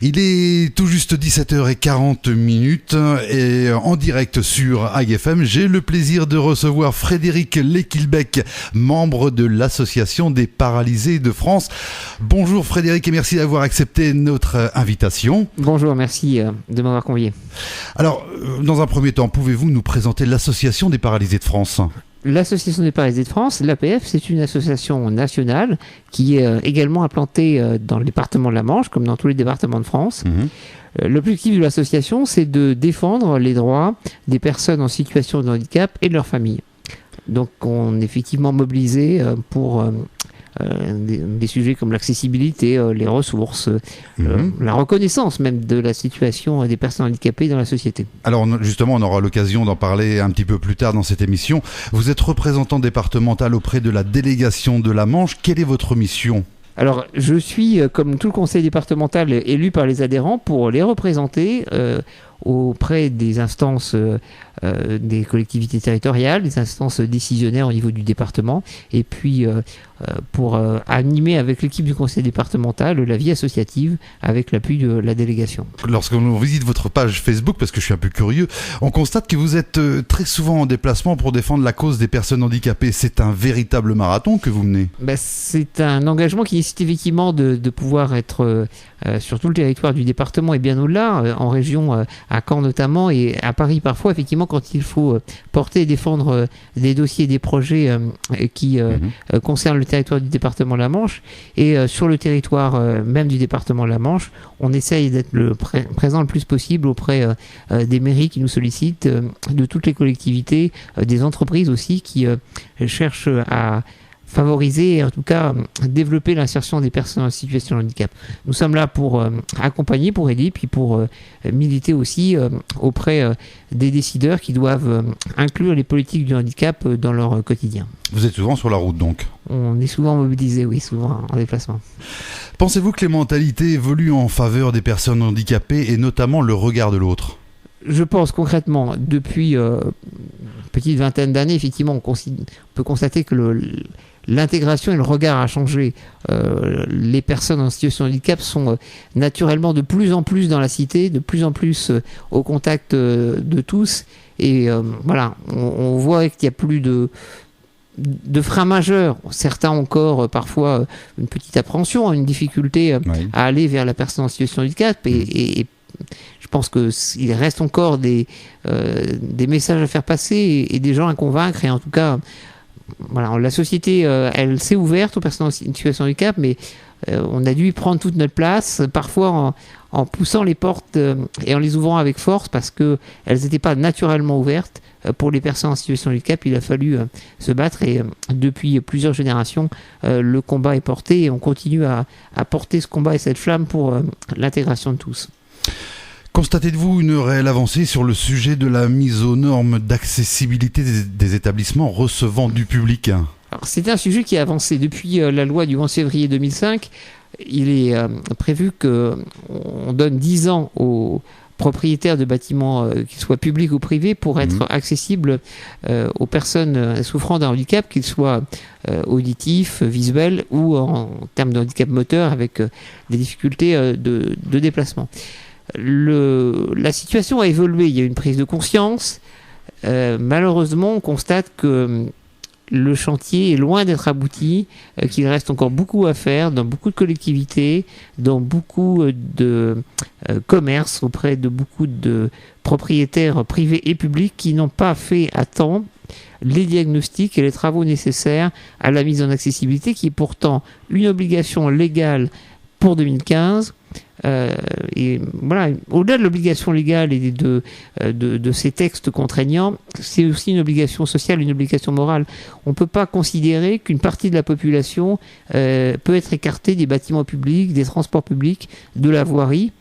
Il est tout juste 17h40 et en direct sur AgFM, j'ai le plaisir de recevoir Frédéric Lequilbec, membre de l'Association des paralysés de France. Bonjour Frédéric et merci d'avoir accepté notre invitation. Bonjour, merci de m'avoir convié. Alors, dans un premier temps, pouvez-vous nous présenter l'Association des paralysés de France ? L'Association des paralysés de France, l'APF, c'est une association nationale qui est également implantée dans le département de la Manche, comme dans tous les départements de France. L'objectif de l'association, c'est de défendre les droits des personnes en situation de handicap et de leurs familles. Donc on est effectivement mobilisé pour des sujets comme l'accessibilité, les ressources, la reconnaissance même de la situation des personnes handicapées dans la société. Alors justement, on aura l'occasion d'en parler un petit peu plus tard dans cette émission. Vous êtes représentant départemental auprès de la délégation de la Manche. Quelle est votre mission ? Alors, je suis, comme tout le conseil départemental, élu par les adhérents pour les représenter auprès des instances des collectivités territoriales, des instances décisionnaires au niveau du département, et puis pour animer avec l'équipe du conseil départemental la vie associative avec l'appui de la délégation. Lorsqu'on visite votre page Facebook, parce que je suis un peu curieux, on constate que vous êtes très souvent en déplacement pour défendre la cause des personnes handicapées. C'est un véritable marathon que vous menez. C'est un engagement qui nécessite effectivement de pouvoir être sur tout le territoire du département et bien au-delà, en région, à Caen notamment, et à Paris parfois, effectivement, quand il faut porter et défendre des dossiers, des projets qui concernent le territoire du département de la Manche. Et sur le territoire même du département de la Manche, on essaye d'être présent le plus possible auprès des mairies qui nous sollicitent, de toutes les collectivités, des entreprises aussi qui cherchent à favoriser et en tout cas développer l'insertion des personnes en situation de handicap. Nous sommes là pour accompagner, pour aider, puis pour militer aussi auprès des décideurs qui doivent inclure les politiques du handicap dans leur quotidien. Vous êtes souvent sur la route donc ? On est souvent mobilisés, oui, souvent en déplacement. Pensez-vous que les mentalités évoluent en faveur des personnes handicapées et notamment le regard de l'autre ? Je pense concrètement, depuis une petite vingtaine d'années, effectivement, on peut constater que l'intégration et le regard a changé. Les personnes en situation de handicap sont naturellement de plus en plus dans la cité, de plus en plus au contact de tous. Et voilà, on voit qu'il n'y a plus de freins majeurs. Certains ont encore parfois une petite appréhension, une difficulté à aller vers la personne en situation de handicap. Et je pense qu'il reste encore des messages à faire passer et des gens à convaincre. Et en tout cas, voilà, la société, elle s'est ouverte aux personnes en situation de handicap, mais on a dû y prendre toute notre place, parfois en poussant les portes et en les ouvrant avec force parce qu'elles n'étaient pas naturellement ouvertes. Pour les personnes en situation de handicap, il a fallu se battre et depuis plusieurs générations, le combat est porté et on continue à porter ce combat et cette flamme pour l'intégration de tous. Constatez-vous une réelle avancée sur le sujet de la mise aux normes d'accessibilité des établissements recevant du public ? Alors, c'est un sujet qui a avancé depuis la loi du 11 février 2005. Il est prévu qu'on donne 10 ans aux propriétaires de bâtiments, qu'ils soient publics ou privés, pour être accessibles aux personnes souffrant d'un handicap, qu'ils soient auditifs, visuels ou en termes de handicap moteur avec des difficultés de déplacement. La situation a évolué, il y a une prise de conscience. Malheureusement, on constate que le chantier est loin d'être abouti, qu'il reste encore beaucoup à faire dans beaucoup de collectivités, dans beaucoup de commerces, auprès de beaucoup de propriétaires privés et publics qui n'ont pas fait à temps les diagnostics et les travaux nécessaires à la mise en accessibilité, qui est pourtant une obligation légale pour 2015. Et voilà, au-delà de l'obligation légale et de ces textes contraignants, c'est aussi une obligation sociale, une obligation morale. On ne peut pas considérer qu'une partie de la population peut être écartée des bâtiments publics, des transports publics, de la voirie.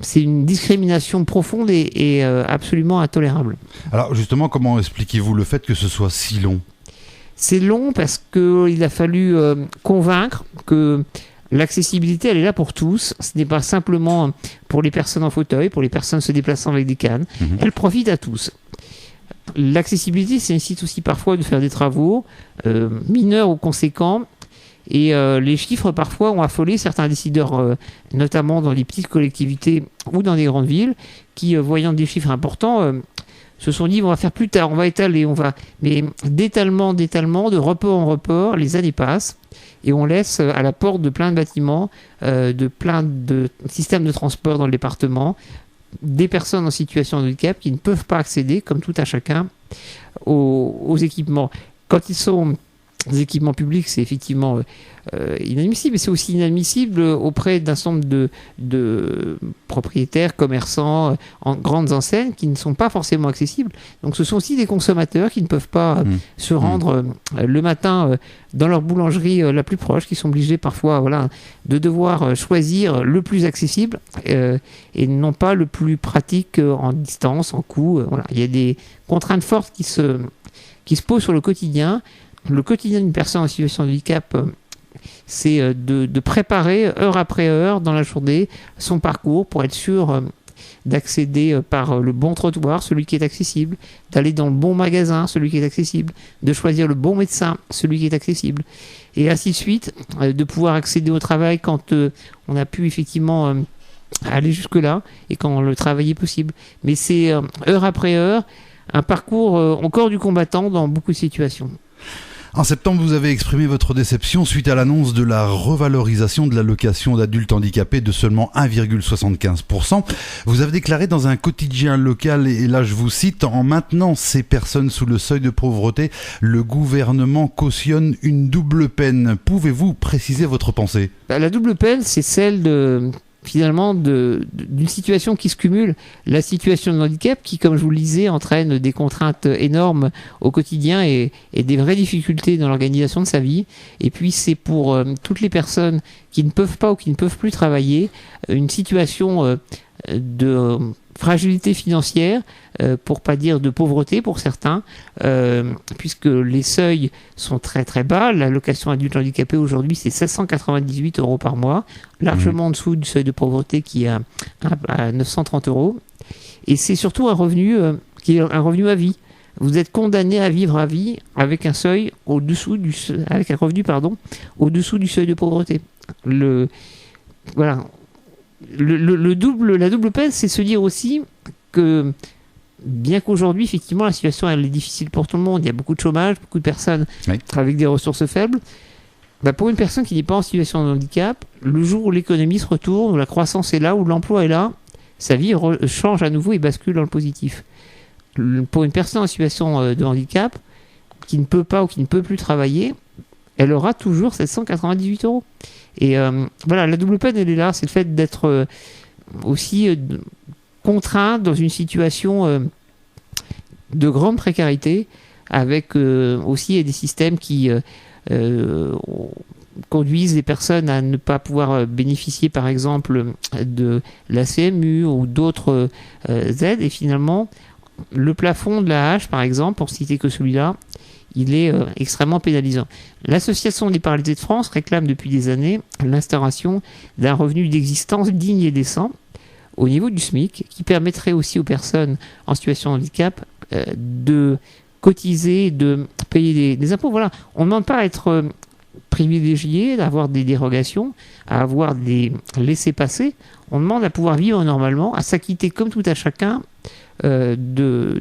C'est une discrimination profonde et absolument intolérable. Alors justement, comment expliquez-vous le fait que ce soit si long ? C'est long parce qu'il a fallu convaincre que l'accessibilité, elle est là pour tous. Ce n'est pas simplement pour les personnes en fauteuil, pour les personnes se déplaçant avec des cannes. Elle profite à tous. L'accessibilité, ça nécessite aussi parfois de faire des travaux mineurs ou conséquents Et les chiffres, parfois, ont affolé certains décideurs, notamment dans les petites collectivités ou dans des grandes villes, qui, voyant des chiffres importants, se sont dit on va faire plus tard, on va étaler, mais d'étalement, de report en report, les années passent et on laisse à la porte de plein de bâtiments, de plein de systèmes de transport dans le département, des personnes en situation de handicap qui ne peuvent pas accéder, comme tout à chacun, aux équipements. Quand ils sont des équipements publics, c'est effectivement inadmissible, mais c'est aussi inadmissible auprès d'un certain nombre de propriétaires, commerçants, en grandes enseignes qui ne sont pas forcément accessibles. Donc ce sont aussi des consommateurs qui ne peuvent pas se rendre le matin dans leur boulangerie la plus proche, qui sont obligés parfois de devoir choisir le plus accessible et non pas le plus pratique en distance, en coût. Il y a des contraintes fortes qui se posent sur le quotidien. Le quotidien d'une personne en situation de handicap, c'est de préparer heure après heure dans la journée son parcours pour être sûr d'accéder par le bon trottoir, celui qui est accessible, d'aller dans le bon magasin, celui qui est accessible, de choisir le bon médecin, celui qui est accessible, et ainsi de suite, de pouvoir accéder au travail quand on a pu effectivement aller jusque-là et quand le travail est possible. Mais c'est heure après heure un parcours au corps du combattant dans beaucoup de situations. En septembre, vous avez exprimé votre déception suite à l'annonce de la revalorisation de l'allocation d'adultes handicapés de seulement 1,75%. Vous avez déclaré dans un quotidien local, et là je vous cite, « En maintenant ces personnes sous le seuil de pauvreté, le gouvernement cautionne une double peine ». Pouvez-vous préciser votre pensée ? La double peine, c'est celle d'une situation qui se cumule, la situation de handicap qui, comme je vous le disais, entraîne des contraintes énormes au quotidien et des vraies difficultés dans l'organisation de sa vie. Et puis c'est pour toutes les personnes qui ne peuvent pas ou qui ne peuvent plus travailler, une situation de fragilité financière, pour pas dire de pauvreté pour certains, puisque les seuils sont très très bas. L'allocation adulte handicapé aujourd'hui, c'est 798 € par mois, largement en dessous du seuil de pauvreté qui est à 930 €. Et c'est surtout un revenu qui est un revenu à vie. Vous êtes condamné à vivre à vie avec un seuil avec un revenu au-dessous du seuil de pauvreté. La double peine, c'est se dire aussi que, bien qu'aujourd'hui, effectivement, la situation elle est difficile pour tout le monde, il y a beaucoup de chômage, beaucoup de personnes avec des ressources faibles, pour une personne qui n'est pas en situation de handicap, le jour où l'économie se retourne, où la croissance est là, où l'emploi est là, sa vie change à nouveau et bascule dans le positif. Pour une personne en situation de handicap, qui ne peut pas ou qui ne peut plus travailler, elle aura toujours 798 €. Et la double peine, elle est là, c'est le fait d'être aussi contraint dans une situation de grande précarité, avec aussi des systèmes qui conduisent les personnes à ne pas pouvoir bénéficier, par exemple, de la CMU ou d'autres aides. Et finalement, le plafond de la hache, par exemple, pour citer que celui-là, il est extrêmement pénalisant. L'Association des paralysés de France réclame depuis des années l'instauration d'un revenu d'existence digne et décent au niveau du SMIC, qui permettrait aussi aux personnes en situation de handicap de cotiser, de payer des impôts. Voilà, on ne demande pas à être privilégié, d'avoir des dérogations, à avoir des laissez-passer. On demande à pouvoir vivre normalement, à s'acquitter comme tout à chacun de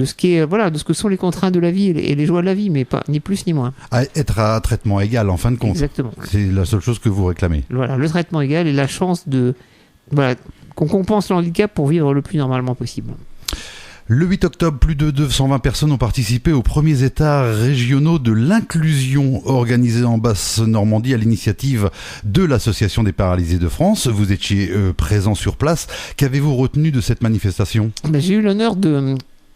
ce de ce que sont les contraintes de la vie et les joies de la vie, mais pas ni plus ni moins. À être à traitement égal en fin de compte. Exactement. C'est la seule chose que vous réclamez. Voilà, le traitement égal et la chance qu'on compense le handicap pour vivre le plus normalement possible. Le 8 octobre, plus de 220 personnes ont participé aux premiers états régionaux de l'inclusion organisés en Basse-Normandie à l'initiative de l'Association des paralysés de France. Vous étiez présent sur place. Qu'avez-vous retenu de cette manifestation ? J'ai eu l'honneur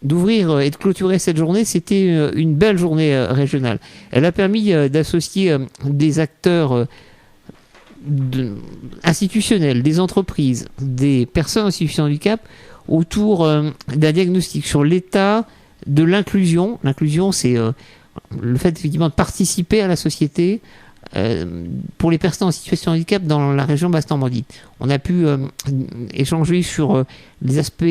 d'ouvrir et de clôturer cette journée. C'était une belle journée régionale. Elle a permis d'associer des acteurs institutionnels, des entreprises, des personnes en situation de handicap autour d'un diagnostic sur l'état de l'inclusion. L'inclusion, c'est le fait effectivement de participer à la société pour les personnes en situation de handicap dans la région Basse-Normandie. On a pu échanger sur les aspects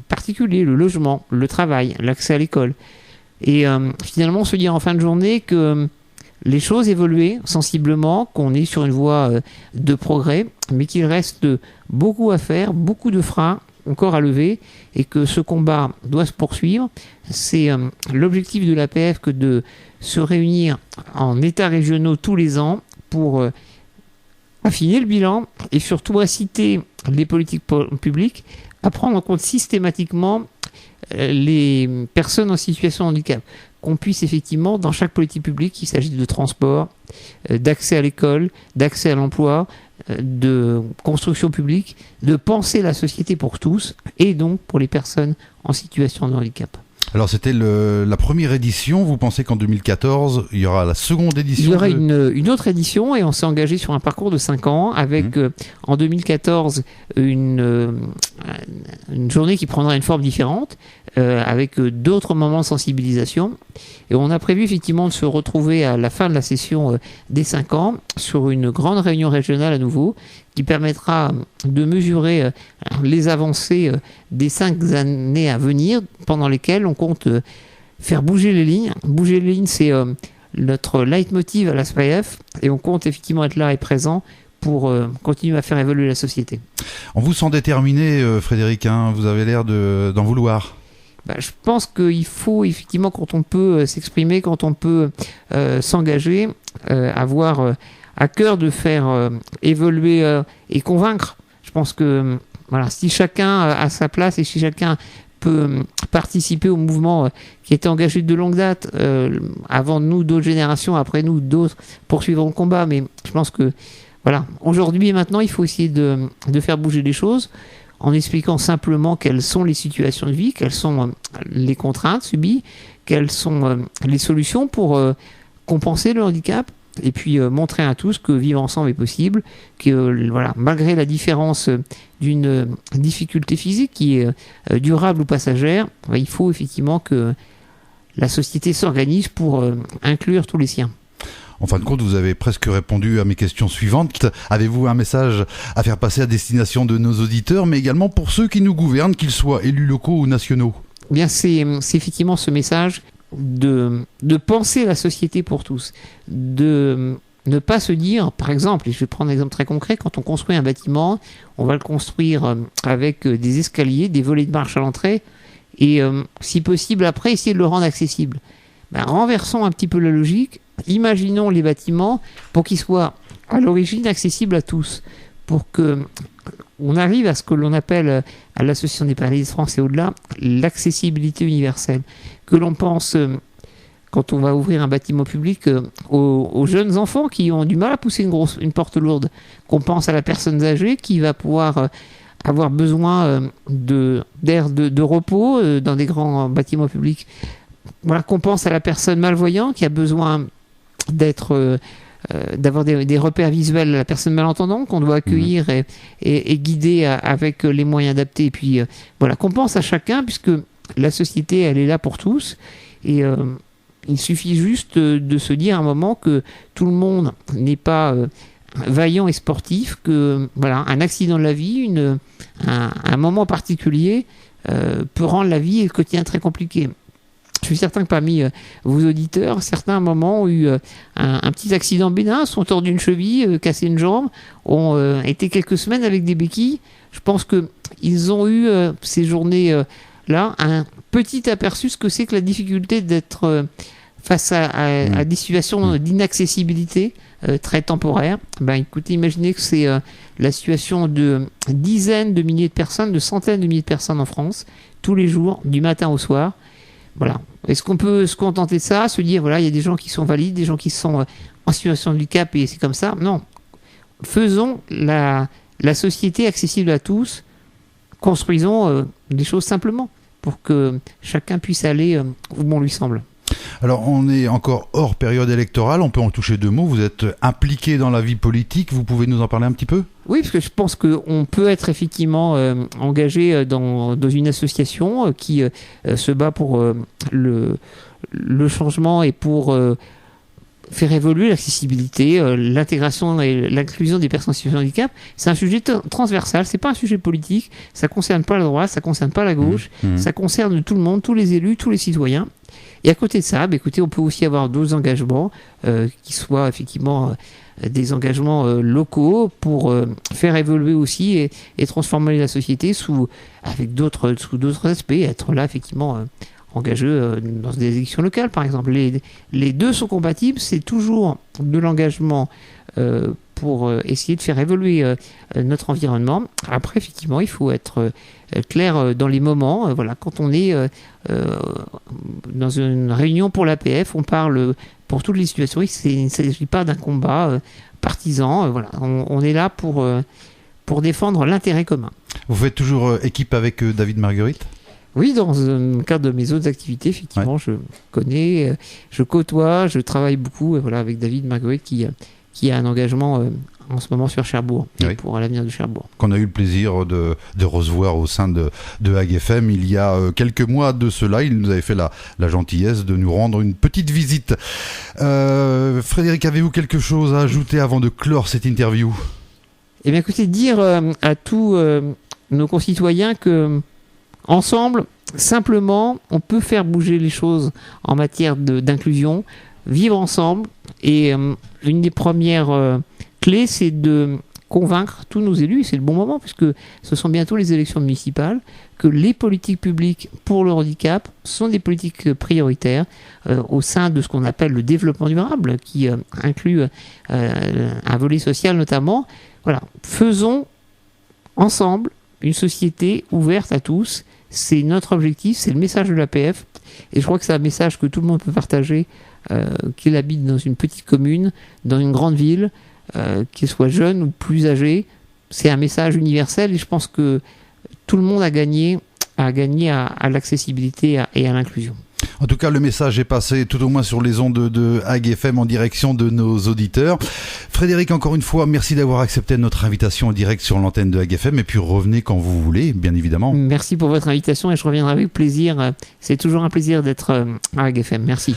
particuliers, le logement, le travail, l'accès à l'école. Et finalement, se dire en fin de journée que les choses évoluer sensiblement, qu'on est sur une voie de progrès, mais qu'il reste beaucoup à faire, beaucoup de freins encore à lever, et que ce combat doit se poursuivre. C'est l'objectif de l'APF que de se réunir en états régionaux tous les ans pour affiner le bilan et surtout inciter les politiques publiques à prendre en compte systématiquement les personnes en situation de handicap. Qu'on puisse effectivement, dans chaque politique publique, qu'il s'agisse de transport, d'accès à l'école, d'accès à l'emploi, de construction publique, de penser la société pour tous et donc pour les personnes en situation de handicap. Alors c'était la première édition, vous pensez qu'en 2014 il y aura la seconde édition? Il y aura une autre édition et on s'est engagé sur un parcours de 5 ans avec en 2014 une journée qui prendra une forme différente avec d'autres moments de sensibilisation, et on a prévu effectivement de se retrouver à la fin de la session des 5 ans sur une grande réunion régionale à nouveau qui permettra de mesurer les avancées des 5 années à venir pendant lesquelles on compte faire bouger les lignes. Bouger les lignes, c'est notre leitmotiv à la SPAEF, et on compte effectivement être là et présent pour continuer à faire évoluer la société. On vous sent déterminé, Frédéric, hein, vous avez l'air d'en vouloir. Je pense qu'il faut effectivement, quand on peut s'exprimer, quand on peut s'engager, avoir à cœur de faire évoluer et convaincre. Je pense que voilà, si chacun a sa place et si chacun peut participer au mouvement qui était engagé de longue date, avant nous, d'autres générations, après nous, d'autres poursuivront le combat. Mais je pense que voilà, aujourd'hui et maintenant, il faut essayer de faire bouger les choses en expliquant simplement quelles sont les situations de vie, quelles sont les contraintes subies, quelles sont les solutions pour compenser le handicap, et puis montrer à tous que vivre ensemble est possible, que voilà, malgré la différence d'une difficulté physique qui est durable ou passagère, il faut effectivement que la société s'organise pour inclure tous les siens. En fin de compte, vous avez presque répondu à mes questions suivantes. Avez-vous un message à faire passer à destination de nos auditeurs, mais également pour ceux qui nous gouvernent, qu'ils soient élus locaux ou nationaux? Bien, c'est effectivement ce message de penser la société pour tous, de ne pas se dire, par exemple, et je vais prendre un exemple très concret, quand on construit un bâtiment, on va le construire avec des escaliers, des volets de marche à l'entrée, et si possible après, essayer de le rendre accessible. Renversons un petit peu la logique, imaginons les bâtiments pour qu'ils soient à l'origine accessibles à tous, pour que on arrive à ce que l'on appelle à l'Association des paralysés de France et au-delà l'accessibilité universelle, que l'on pense quand on va ouvrir un bâtiment public aux jeunes enfants qui ont du mal à pousser une porte lourde, qu'on pense à la personne âgée qui va pouvoir avoir besoin d'air de repos dans des grands bâtiments publics. Voilà, qu'on pense à la personne malvoyante qui a besoin d'avoir des repères visuels, la personne malentendante qu'on doit accueillir et guider avec les moyens adaptés. Et puis voilà, qu'on pense à chacun, puisque la société, elle est là pour tous. Et il suffit juste de se dire à un moment que tout le monde n'est pas vaillant et sportif, que voilà, un accident de la vie, un moment particulier peut rendre la vie et le quotidien très compliqué. Je suis certain que parmi vos auditeurs, certains à un moment ont eu un petit accident bénin, sont tordus une cheville, cassé une jambe, ont été quelques semaines avec des béquilles. Je pense qu'ils ont eu ces journées-là un petit aperçu de ce que c'est que la difficulté d'être face à des situations d'inaccessibilité très temporaires. Écoutez, imaginez que c'est la situation de dizaines de milliers de personnes, de centaines de milliers de personnes en France, tous les jours, du matin au soir. Voilà. Est-ce qu'on peut se contenter de ça, se dire voilà, il y a des gens qui sont valides, des gens qui sont en situation de handicap et c'est comme ça? Non. Faisons la société accessible à tous. Construisons des choses simplement pour que chacun puisse aller où bon lui semble. Alors, on est encore hors période électorale, on peut en toucher 2 mots. Vous êtes impliqué dans la vie politique, vous pouvez nous en parler un petit peu? Oui, parce que je pense qu'on peut être effectivement engagé dans une association qui se bat pour le changement et pour faire évoluer l'accessibilité, l'intégration et l'inclusion des personnes en situation de handicap. C'est un sujet transversal, c'est pas un sujet politique, ça concerne pas la droite, ça concerne pas la gauche, ça concerne tout le monde, tous les élus, tous les citoyens. Et à côté de ça, écoutez, on peut aussi avoir d'autres engagements qui soient effectivement des engagements locaux pour faire évoluer aussi et transformer la société sous d'autres aspects, être là effectivement engagé dans des élections locales par exemple. Les deux sont compatibles, c'est toujours de l'engagement pour essayer de faire évoluer notre environnement. Après, effectivement, il faut être clair dans les moments. Voilà, quand on est dans une réunion pour l'APF, on parle pour toutes les situations. Il ne s'agit pas d'un combat partisan. Voilà, on est là pour défendre l'intérêt commun. Vous faites toujours équipe avec David Marguerite ? Oui, dans le cadre de mes autres activités, effectivement, je connais, je côtoie, je travaille beaucoup avec David Marguerite qui a un engagement en ce moment sur Cherbourg et pour l'avenir de Cherbourg. Qu'on a eu le plaisir de recevoir au sein de Hag FM il y a quelques mois de cela. Il nous avait fait la gentillesse de nous rendre une petite visite. Frédéric, avez-vous quelque chose à ajouter avant de clore cette interview ? Eh bien, écoutez, dire à tous nos concitoyens que ensemble, simplement, on peut faire bouger les choses en matière d'inclusion, vivre ensemble. Et une des premières clés, c'est de convaincre tous nos élus, c'est le bon moment, puisque ce sont bientôt les élections municipales, que les politiques publiques pour le handicap sont des politiques prioritaires au sein de ce qu'on appelle le développement durable, qui inclut un volet social notamment. Voilà, faisons ensemble une société ouverte à tous. C'est notre objectif, c'est le message de l'APF. Et je crois que c'est un message que tout le monde peut partager, qu'il habite dans une petite commune, dans une grande ville, qu'il soit jeune ou plus âgé. C'est un message universel et je pense que tout le monde a gagné à l'accessibilité et à l'inclusion. En tout cas, le message est passé tout au moins sur les ondes de Hag FM en direction de nos auditeurs. Frédéric, encore une fois, merci d'avoir accepté notre invitation en direct sur l'antenne de Hag FM et puis revenez quand vous voulez, bien évidemment. Merci pour votre invitation et je reviendrai avec plaisir. C'est toujours un plaisir d'être à Hag FM. Merci.